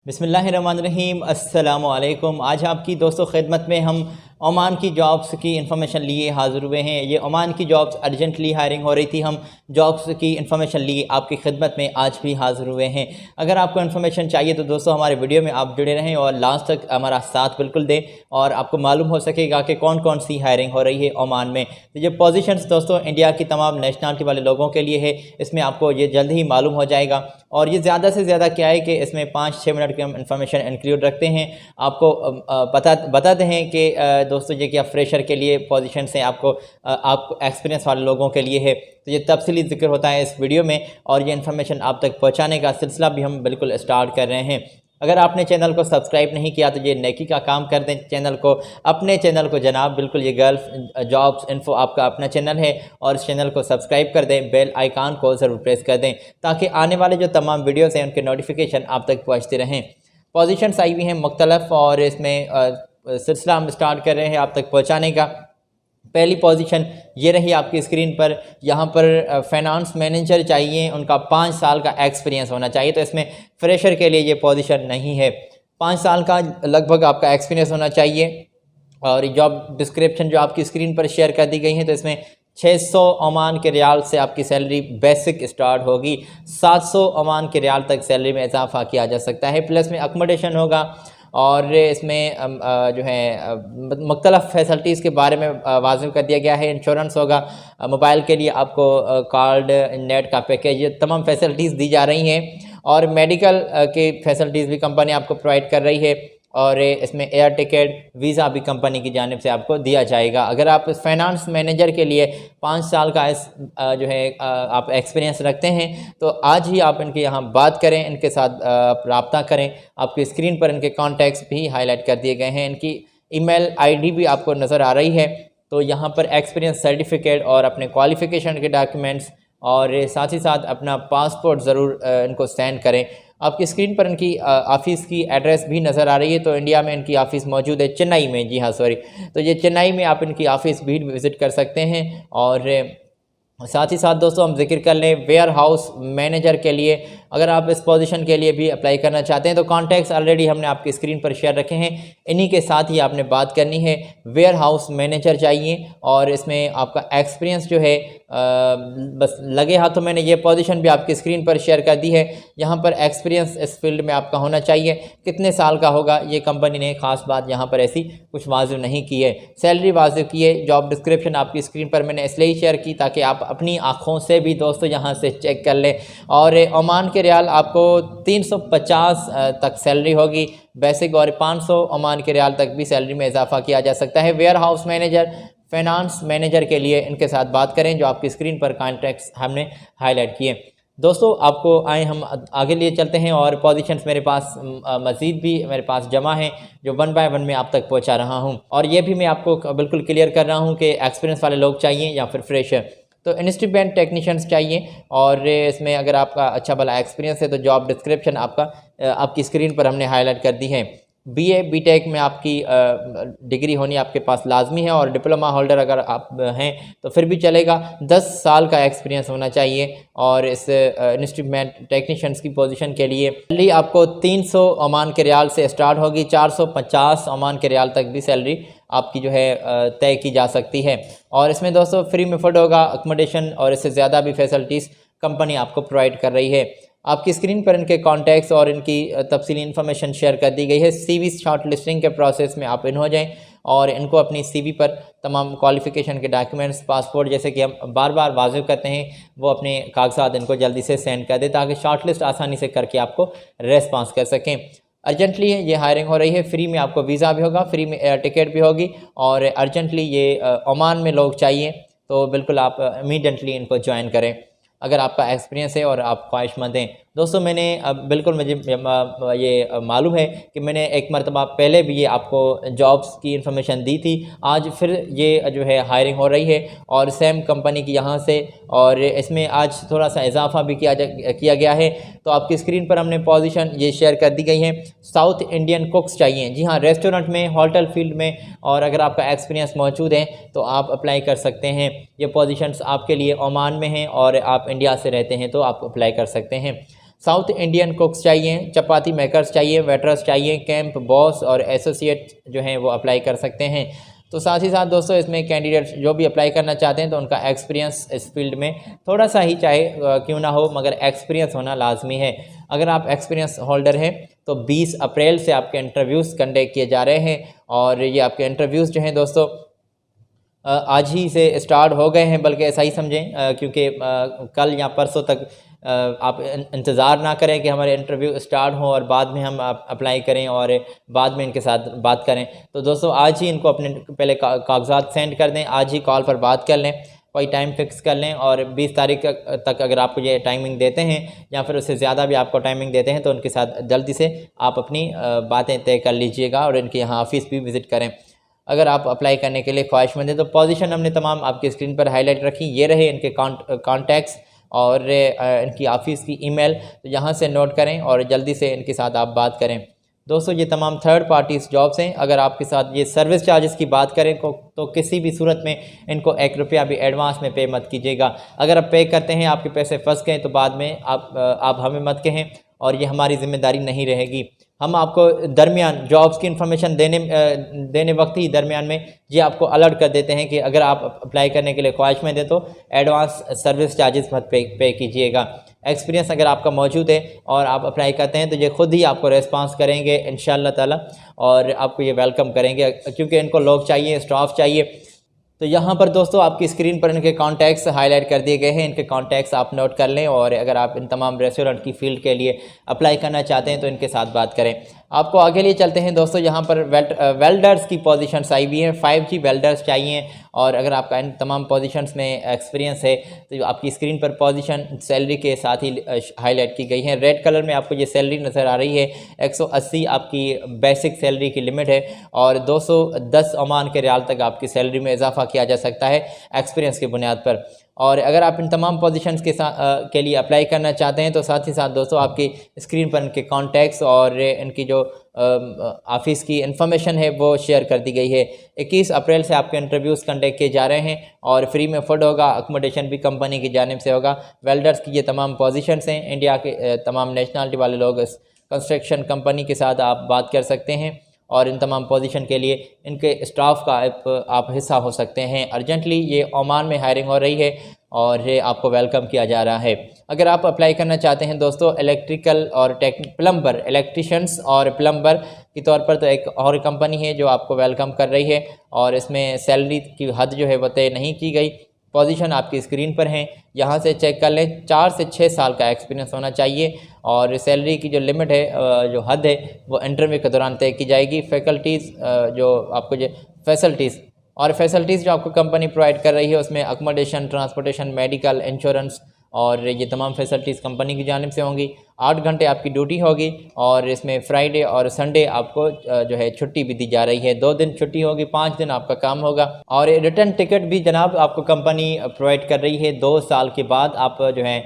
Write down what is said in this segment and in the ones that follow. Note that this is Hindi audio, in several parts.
बिस्मिल्लाहिर्रहमानिर्रहीम अस्सलामु अलैकुम। आज आपकी दोस्तों खिदमत में हम ओमान की जॉब्स की इन्फॉर्मेशन लिए हाज़िर हुए हैं। ये ओमान की जॉब्स अर्जेंटली हायरिंग हो रही थी, हम जॉब्स की इन्फॉर्मेशन लिए आपकी खिदमत में आज भी हाज़िर हुए हैं। अगर आपको इन्फॉर्मेशन चाहिए तो दोस्तों हमारे वीडियो में आप जुड़े रहें और लास्ट तक हमारा साथ बिल्कुल दें और आपको मालूम हो सकेगा कि कौन कौन सी हायरिंग हो रही है ओमान में। तो ये पोजीशंस दोस्तों इंडिया की तमाम नेशनलिटी वाले लोगों के लिए है, इसमें आपको ये जल्द ही मालूम हो जाएगा। और ये ज़्यादा से ज़्यादा क्या है कि इसमें 5-6 मिनट की हम इन्फॉर्मेशन इंक्लूड रखते हैं। आपको बताते हैं कि दोस्तों ये क्या फ्रेशर के लिए पोजीशन हैं, आपको एक्सपीरियंस वाले लोगों के लिए है। तो ये तफसीली जिक्र होता है इस वीडियो में और ये इन्फॉर्मेशन आप तक पहुँचाने का सिलसिला भी हम बिल्कुल स्टार्ट कर रहे हैं। अगर आपने चैनल को सब्सक्राइब नहीं किया तो ये नेकी का काम कर दें, अपने चैनल को जनाब बिल्कुल, ये गल्फ जॉब्स इन्फो आपका अपना चैनल है और इस चैनल को सब्सक्राइब कर दें, बेल आइकान को ज़रूर प्रेस कर दें ताकि आने वाले जो तमाम वीडियोस हैं उनके नोटिफिकेशन आप तक पहुंचते रहें। पोजीशंस आई हुई हैं मुख्तलफ और इसमें सिलसिला हम स्टार्ट कर रहे हैं आप तक पहुँचाने का। पहली पोजीशन ये रही आपकी स्क्रीन पर। यहाँ पर फाइनेंस मैनेजर चाहिए, उनका 5 साल का एक्सपीरियंस होना चाहिए। तो इसमें फ्रेशर के लिए ये पोजीशन नहीं है, 5 साल का लगभग आपका एक्सपीरियंस होना चाहिए। और जॉब डिस्क्रिप्शन जो आपकी स्क्रीन पर शेयर कर दी गई है, तो इसमें 600 ओमान के रियाल से आपकी सैलरी बेसिक स्टार्ट होगी, 700 ओमान के रियाल तक सैलरी में इजाफा किया जा सकता है। प्लस में अकोमोडेशन होगा और इसमें जो है मुख्तलिफ फैसिलिटीज़ के बारे में वाज़िह कर दिया गया है। इंश्योरेंस होगा, मोबाइल के लिए आपको कार्ड, नेट का पैकेज, ये तमाम फैसिलिटीज़ दी जा रही हैं। और मेडिकल की फैसिलिटीज़ भी कंपनी आपको प्रोवाइड कर रही है और इसमें एयर टिकट, वीज़ा भी कंपनी की जानिब से आपको दिया जाएगा। अगर आप फाइनेंस मैनेजर के लिए 5 साल का जो है आप एक्सपीरियंस रखते हैं तो आज ही आप इनके यहाँ बात करें, इनके साथ रब्ता करें। आपकी स्क्रीन पर इनके कॉन्टैक्ट्स भी हाईलाइट कर दिए गए हैं, इनकी ईमेल आईडी भी आपको नज़र आ रही है। तो यहाँ पर एक्सपीरियंस सर्टिफिकेट और अपने क्वालिफ़िकेशन के डॉक्यूमेंट्स और साथ ही साथ अपना पासपोर्ट ज़रूर इनको सेंड करें। आपकी स्क्रीन पर इनकी ऑफ़िस की एड्रेस भी नज़र आ रही है। तो इंडिया में इनकी ऑफ़िस मौजूद है चेन्नई में, जी हाँ सॉरी, तो ये चेन्नई में आप इनकी ऑफ़िस भी विज़िट कर सकते हैं। और साथ ही साथ दोस्तों हम जिक्र कर लें वेयर हाउस मैनेजर के लिए, अगर आप इस पोजीशन के लिए भी अप्लाई करना चाहते हैं तो कॉन्टैक्ट्स ऑलरेडी हमने आपकी स्क्रीन पर शेयर रखे हैं, इन्हीं के साथ ही आपने बात करनी है। वेयर हाउस मैनेजर चाहिए और इसमें आपका एक्सपीरियंस जो है बस लगे हाथों मैंने ये पोजीशन भी आपकी स्क्रीन पर शेयर कर दी है। यहाँ पर एक्सपीरियंस इस फील्ड में आपका होना चाहिए, कितने साल का होगा ये कंपनी ने ख़ास बात यहाँ पर ऐसी कुछ वाज़िह नहीं की है। सैलरी वाज़िह की है। जॉब डिस्क्रिप्शन आपकी स्क्रीन पर मैंने इसलिए ही शेयर की ताकि आप अपनी आँखों से भी दोस्तों यहाँ से चेक कर लें। और ओमान के रियाल आपको 350 तक सैलरी होगी बेसिक और 500 ओमान के रियाल तक भी सैलरी में इजाफा किया जा सकता है। Warehouse manager, finance manager के लिए इनके साथ बात करें जो आपकी स्क्रीन पर कॉन्टैक्ट्स हमने हाईलाइट किए। दोस्तों आपको आए हम आगे लिए चलते हैं और पोजीशंस मेरे पास मज़ीद भी मेरे पास जमा हैं जो 1 बाय 1 में आप तक पहुंचा रहा हूं। और ये भी मैं आपको बिल्कुल क्लियर कर रहा हूं कि एक्सपीरियंस वाले लोग चाहिए या फिर फ्रेशर। तो इंस्ट्रूमेंट टेक्नीशियंस चाहिए और इसमें अगर आपका अच्छा भला एक्सपीरियंस है तो जॉब डिस्क्रिप्शन आपकी स्क्रीन पर हमने हाईलाइट कर दी है। बीए बीटेक में आपकी डिग्री होनी आपके पास लाजमी है और डिप्लोमा होल्डर अगर आप हैं तो फिर भी चलेगा। 10 साल का एक्सपीरियंस होना चाहिए और इस इंस्ट्रूमेंट टेक्नीशियंस की पोजीशन के लिए आपको 300 ओमान के रियाल से स्टार्ट होगी, 450 ओमान के रियाल तक भी सैलरी आपकी जो है तय की जा सकती है। और इसमें दोस्तों फ्री में फूड होगा, अकोमोडेशन और इससे ज़्यादा भी फैसिलिटीज़ कंपनी आपको प्रोवाइड कर रही है। आपकी स्क्रीन पर इनके कॉन्टैक्ट्स और इनकी तफसीली इन्फॉर्मेशन शेयर कर दी गई है। सीवी शॉर्ट लिस्टिंग के प्रोसेस में आप इन हो जाएं और इनको अपनी सीवी पर तमाम क्वालिफ़िकेशन के डॉक्यूमेंट्स, पासपोर्ट जैसे कि हम बार बार वाज़िह करते हैं, वो अपने कागजात इनको जल्दी से सेंड कर दें ताकि शॉर्ट लिस्ट आसानी से करके आपको रेस्पॉन्स कर सकें। अर्जेंटली ये हायरिंग हो रही है, फ्री में आपको वीज़ा भी होगा, फ्री में एयर टिकट भी होगी और अर्जेंटली ये ओमान में लोग चाहिए तो बिल्कुल आप इमीडिएटली इनको ज्वाइन करें अगर आपका एक्सपीरियंस है और आप ख्वाहिशमंद हैं। दोस्तों मैंने बिल्कुल मुझे ये मालूम है कि मैंने एक मरतबा पहले भी ये आपको जॉब्स की इन्फॉर्मेशन दी थी, आज फिर ये जो है हायरिंग हो रही है और सेम कंपनी की यहाँ से, और इसमें आज थोड़ा सा इजाफा भी किया गया है। तो आपकी स्क्रीन पर हमने पोजीशन ये शेयर कर दी गई है। साउथ इंडियन कुक्स चाहिए, जी हाँ, रेस्टोरेंट में, होटल फील्ड में, और अगर आपका एक्सपीरियंस मौजूद है तो आप अप्लाई कर सकते हैं। ये पोजीशंस आपके लिए ओमान में हैं और आप इंडिया से रहते हैं तो आप अप्लाई कर सकते हैं। साउथ इंडियन कुक्स चाहिए, चपाती मेकर्स चाहिए, वेटर्स चाहिए, कैंप बॉस और एसोसिएट जो हैं वो अप्लाई कर सकते हैं। तो साथ ही साथ दोस्तों इसमें कैंडिडेट्स जो भी अप्लाई करना चाहते हैं तो उनका एक्सपीरियंस इस फील्ड में थोड़ा सा ही चाहे क्यों ना हो, मगर एक्सपीरियंस होना लाजमी है। अगर आप एक्सपीरियंस होल्डर हैं तो 20 अप्रैल से आपके इंटरव्यूज़ कंडक्ट किए जा रहे हैं और ये आपके इंटरव्यूज़ जो हैं दोस्तों आज ही से स्टार्ट हो गए हैं, बल्कि ऐसा ही समझें क्योंकि कल या परसों तक आप इंतज़ार ना करें कि हमारे इंटरव्यू स्टार्ट हो और बाद में हम अप्लाई करें और बाद में इनके साथ बात करें। तो दोस्तों आज ही इनको अपने पहले कागजात सेंड कर दें, आज ही कॉल पर बात कर लें, कोई टाइम फिक्स कर लें और 20 तारीख तक अगर आपको ये टाइमिंग देते हैं या फिर उससे ज़्यादा भी आपको टाइमिंग देते हैं तो उनके साथ जल्दी से आप अपनी बातें तय कर लीजिएगा और इनके यहाँ ऑफिस भी विज़िट करें। अगर आप अप्लाई करने के लिए ख्वाहिशमंद हैं तो पोजीशन हमने तमाम आपकी स्क्रीन पर हाईलाइट रखी, ये रहे इनके कॉन्टैक्ट्स और इनकी ऑफिस की ईमेल, तो यहाँ से नोट करें और जल्दी से इनके साथ आप बात करें। दोस्तों ये तमाम थर्ड पार्टीज़ जॉब्स हैं। अगर आपके साथ ये सर्विस चार्जेस की बात करें तो किसी भी सूरत में इनको 1 रुपया भी एडवांस में पे मत कीजिएगा। अगर आप पे करते हैं आपके पैसे फंस गए तो बाद में आप हमें मत कहें और ये हमारी ज़िम्मेदारी नहीं रहेगी। हम आपको दरमियान जॉब्स की इन्फॉर्मेशन देने वक्त ही दरमियान में ये आपको अलर्ट कर देते हैं कि अगर आप अप्लाई करने के लिए ख्वाहिशमंद हैं तो एडवांस सर्विस चार्जेस मत पे कीजिएगा। एक्सपीरियंस अगर आपका मौजूद है और आप अप्लाई करते हैं तो ये खुद ही आपको रेस्पॉन्स करेंगे इंशाअल्लाह ताला और आपको ये वेलकम करेंगे, क्योंकि इनको लोग चाहिए, स्टाफ चाहिए। तो यहाँ पर दोस्तों आपकी स्क्रीन पर इनके कॉन्टैक्ट्स हाईलाइट कर दिए गए हैं, इनके कॉन्टैक्ट्स आप नोट कर लें और अगर आप इन तमाम रेस्टोरेंट की फील्ड के लिए अप्लाई करना चाहते हैं तो इनके साथ बात करें। आपको आगे लिए चलते हैं दोस्तों, यहाँ पर वेल्डर्स की पोजीशंस आई हुई हैं, 5G वेल्डर्स चाहिए और अगर आपका इन तमाम पोजीशंस में एक्सपीरियंस है तो आपकी स्क्रीन पर पोजीशन सैलरी के साथ ही हाईलाइट की गई है। रेड कलर में आपको ये सैलरी नज़र आ रही है, 180 आपकी बेसिक सैलरी की लिमिट है और 210 ओमान के रियाल तक आपकी सैलरी में इजाफा किया जा सकता है एक्सपीरियंस की बुनियाद पर। और अगर आप इन तमाम पोजीशंस के लिए अप्लाई करना चाहते हैं तो साथ ही साथ दोस्तों आपकी स्क्रीन पर इनके कॉन्टैक्ट्स और इनकी जो ऑफिस की इन्फॉर्मेशन है वो शेयर कर दी गई है। 21 अप्रैल से आपके इंटरव्यूज़ कंडक्ट किए जा रहे हैं और फ्री में फूड होगा, अकोमोडेशन भी कंपनी की जानिब से होगा। वेल्डर्स की ये तमाम पोजीशंस हैं, इंडिया के तमाम नेशनलिटी वाले लोग इस कंस्ट्रक्शन कंपनी के साथ आप बात कर सकते हैं और इन तमाम पोजीशन के लिए इनके स्टाफ का आप हिस्सा हो सकते हैं। अर्जेंटली ये ओमान में हायरिंग हो रही है और ये आपको वेलकम किया जा रहा है। अगर आप अप्लाई करना चाहते हैं दोस्तों इलेक्ट्रिकल और प्लम्बर, इलेक्ट्रिशियंस और प्लम्बर के तौर पर, तो एक और कंपनी है जो आपको वेलकम कर रही है और इसमें सैलरी की हद जो है वो तय नहीं की गई। पोजीशन आपकी स्क्रीन पर हैं, यहाँ से चेक कर लें। 4 से 6 साल का एक्सपीरियंस होना चाहिए और सैलरी की जो लिमिट है, जो हद है, वो इंटरव्यू के दौरान तय की जाएगी। फैकल्टीज़ जो आपको जो फैसिलिटीज़ जो आपको कंपनी प्रोवाइड कर रही है उसमें अकोमोडेशन, ट्रांसपोर्टेशन, मेडिकल, इंश्योरेंस और ये तमाम फैसिलिटीज़ कंपनी की जानिब से होंगी। 8 घंटे आपकी ड्यूटी होगी और इसमें फ्राइडे और संडे आपको जो है छुट्टी भी दी जा रही है। 2 दिन छुट्टी होगी, 5 दिन आपका काम होगा और रिटर्न टिकट भी जनाब आपको कंपनी प्रोवाइड कर रही है। 2 साल के बाद आप जो है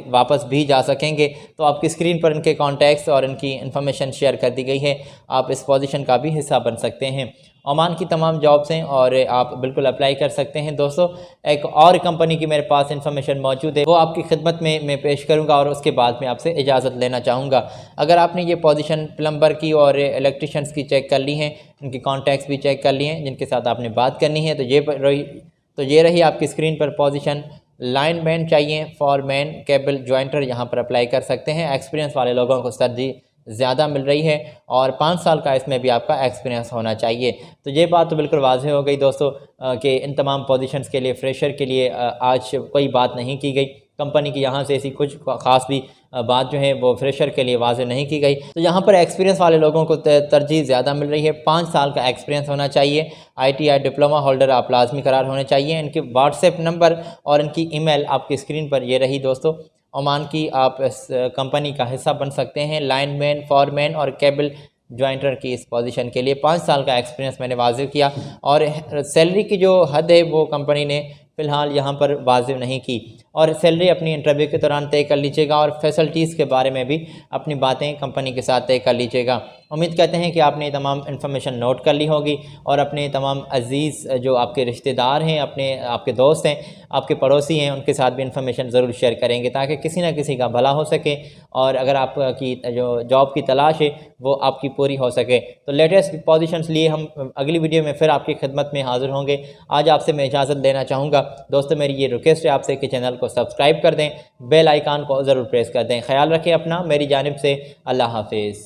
वापस भी जा सकेंगे। तो आपकी स्क्रीन पर इनके कॉन्टैक्ट्स और इनकी इन्फॉर्मेशन शेयर कर दी गई है, आप इस पोजीशन का भी हिस्सा बन सकते हैं। ओमान की तमाम जॉब्स हैं और आप बिल्कुल अप्लाई कर सकते हैं। दोस्तों एक और कंपनी की मेरे पास इन्फॉर्मेशन मौजूद है, वो आपकी खिदमत में मैं पेश करूंगा और उसके बाद में आपसे इजाज़त लेना चाहूँगा। अगर आपने ये पोजीशन प्लम्बर की और इलेक्ट्रिशियंस की चेक कर ली हैं, इनके कॉन्टैक्ट्स भी चेक कर लिए हैं जिनके साथ आपने बात करनी है, तो ये रही आपकी स्क्रीन पर पोजीशन। लाइनमैन चाहिए, फॉरमैन, केबल जॉइंटर, यहाँ पर अप्लाई कर सकते हैं। एक्सपीरियंस वाले लोगों को तरजीह ज़्यादा मिल रही है और 5 साल का इसमें भी आपका एक्सपीरियंस होना चाहिए। तो ये बात तो बिल्कुल वाज़ेह हो गई दोस्तों कि इन तमाम पोजीशंस के लिए, फ्रेशर के लिए आज कोई बात नहीं की गई। कंपनी की यहाँ से ऐसी कुछ ख़ास भी बात जो है वो फ्रेशर के लिए वाज़ेह नहीं की गई। तो यहाँ पर एक्सपीरियंस वाले लोगों को तरजीह ज़्यादा मिल रही है। 5 साल का एक्सपीरियंस होना चाहिए। ITI डिप्लोमा होल्डर आप लाजमी करार होने चाहिए। इनके व्हाट्सएप नंबर और इनकी ईमेल आपकी स्क्रीन पर ये रही दोस्तों। ओमान की आप इस कंपनी का हिस्सा बन सकते हैं। लाइनमैन, फॉरमैन और केबल जॉइंटर की इस पोजीशन के लिए 5 साल का एक्सपीरियंस मैंने वाज़ेह किया और सैलरी की जो हद है वो कंपनी ने फ़िलहाल यहाँ पर वाज़ेह नहीं की। और सैलरी अपनी इंटरव्यू के दौरान तय कर लीजिएगा और फैसिलिटीज़ के बारे में भी अपनी बातें कंपनी के साथ तय कर लीजिएगा। उम्मीद करते हैं कि आपने तमाम इन्फॉर्मेशन नोट कर ली होगी और अपने तमाम अजीज़ जो आपके रिश्तेदार हैं, आपके दोस्त हैं, आपके पड़ोसी हैं, उनके साथ भी इन्फॉर्मेशन ज़रूर शेयर करेंगे ताकि किसी ना किसी का भला हो सके और अगर आपकी जो जॉब की तलाश है वो आपकी पूरी हो सके। तो लेटेस्ट पोजीशंस लिए हम अगली वीडियो में फिर आपकी खिदमत में हाज़िर होंगे। आज आपसे मैं इजाज़त लेना चाहूँगा। दोस्तों, मेरी ये रिक्वेस्ट है आपसे कि चैनल को सब्सक्राइब कर दें, बेल आइकान को ज़रूर प्रेस कर दें। ख्याल रखें अपना। मेरी जानिब से अल्लाह हाफिज़।